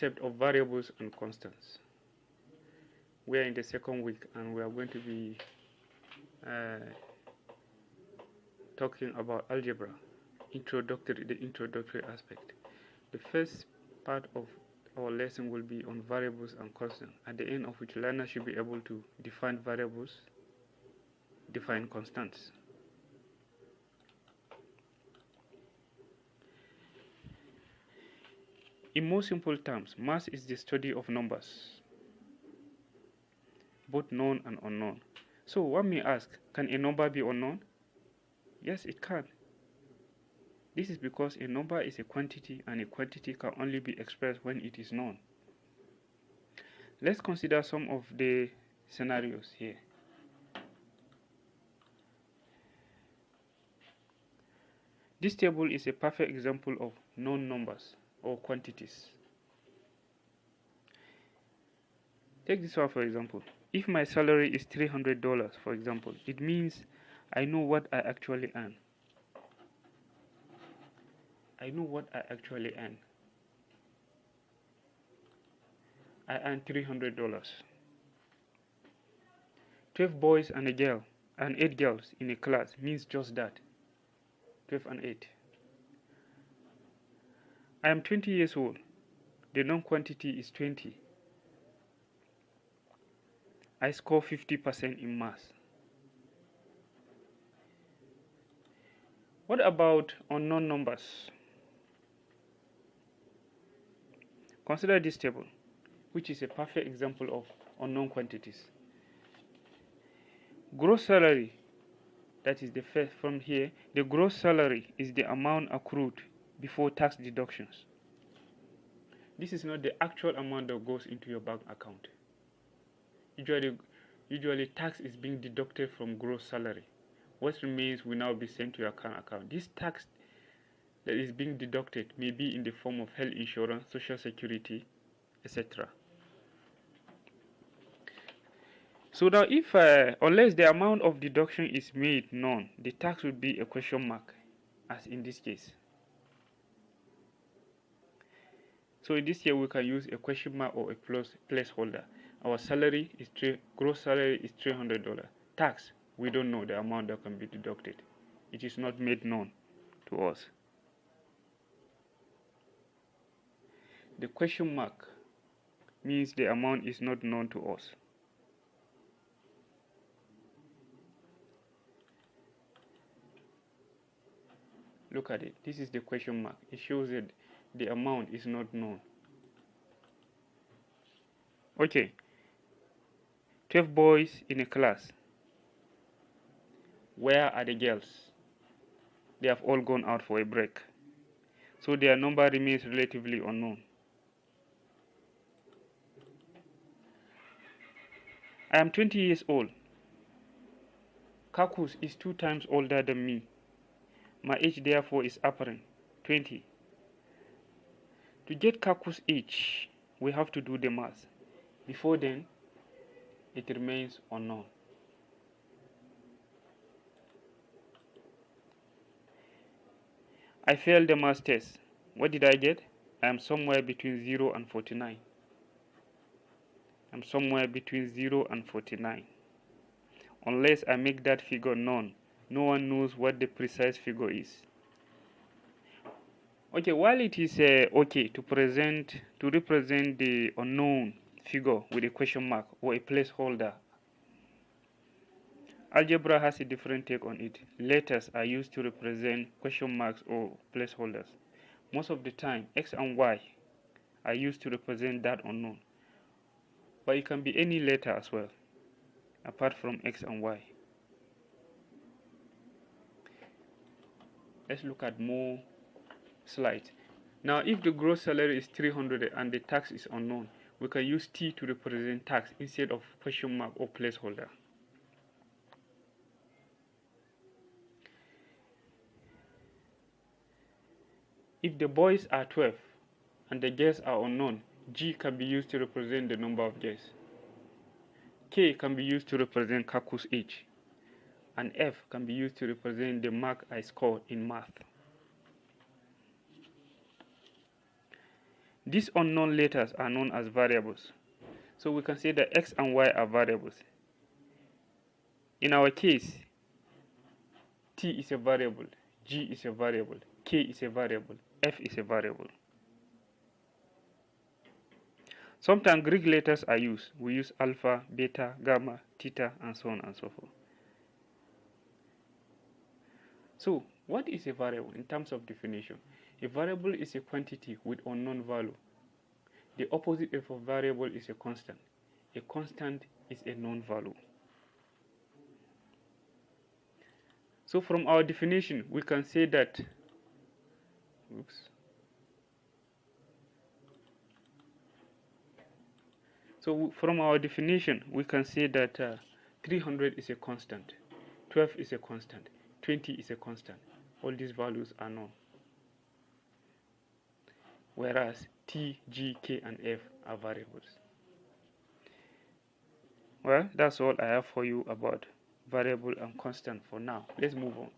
concept of variables and constants. We are in the second week and we are going to be talking about algebra, the introductory aspect. The first part of our lesson will be on variables and constants, at the end of which learners should be able to define variables, define constants. In more simple terms, math is the study of numbers, both known and unknown. So one may ask, can a number be unknown? Yes, it can. This is because a number is a quantity and a quantity can only be expressed when it is known. Let's consider some of the scenarios here. This table is a perfect example of known numbers or quantities. Take this one for example. If my salary is $300, for example, it means I know what I actually earn. I know what I actually earn. I earn $300. 12 boys and a girl and 8 girls in a class means just that. 12 and 8. I am 20 years old. The known quantity is 20. I score 50% in math. What about unknown numbers? Consider this table, which is a perfect example of unknown quantities. Gross salary, that is the first from here, the gross salary is the amount accrued before tax deductions. This is not the actual amount that goes into your bank account. Usually tax is being deducted from gross salary. What remains will now be sent to your account. This tax that is being deducted may be in the form of health insurance, social security, etc. So now if, unless the amount of deduction is made known, the tax would be a question mark, as in this case. So in this case, we can use a question mark or a placeholder. Our salary is gross salary is $300. Tax, we don't know the amount that can be deducted. It is not made known to us. The question mark means the amount is not known to us. Look at it. This is the question mark. It shows that the amount is not known. Okay. 12 boys in a class. Where are the girls? They have all gone out for a break. So their number remains relatively unknown. I am 20 years old. Kakus is 2 times older than me. My age therefore is apparent, 20. To get Kaku's age, we have to do the math. Before then, it remains unknown. I failed the math test. What did I get? I am somewhere between 0 and 49. I'm somewhere between 0 and 49. Unless I make that figure known, no one knows what the precise figure is. Okay, while it is okay to represent the unknown figure with a question mark or a placeholder, algebra has a different take on it. Letters are used to represent question marks or placeholders. Most of the time, x and y are used to represent that unknown. But it can be any letter as well, apart from x and y. Let's look at more slides. Now, if the gross salary is 300 and the tax is unknown, we can use T to represent tax instead of question mark or placeholder. If the boys are 12 and the girls are unknown, G can be used to represent the number of girls. K can be used to represent Kaku's age. And F can be used to represent the mark I scored in math. These unknown letters are known as variables. So we can say that x and y are variables. In our case, t is a variable, g is a variable, k is a variable, f is a variable. Sometimes Greek letters are used. We use alpha, beta, gamma, theta, and so on and so forth. So, what is a variable in terms of definition? A variable is a quantity with unknown value. The opposite of a variable is a constant. A constant is a known value. So from our definition, we can say that, from our definition, we can say that 300 is a constant, 12 is a constant, 20 is a constant. All these values are known. Whereas T, G, K, and F are variables. Well, that's all I have for you about variable and constant for now. Let's move on.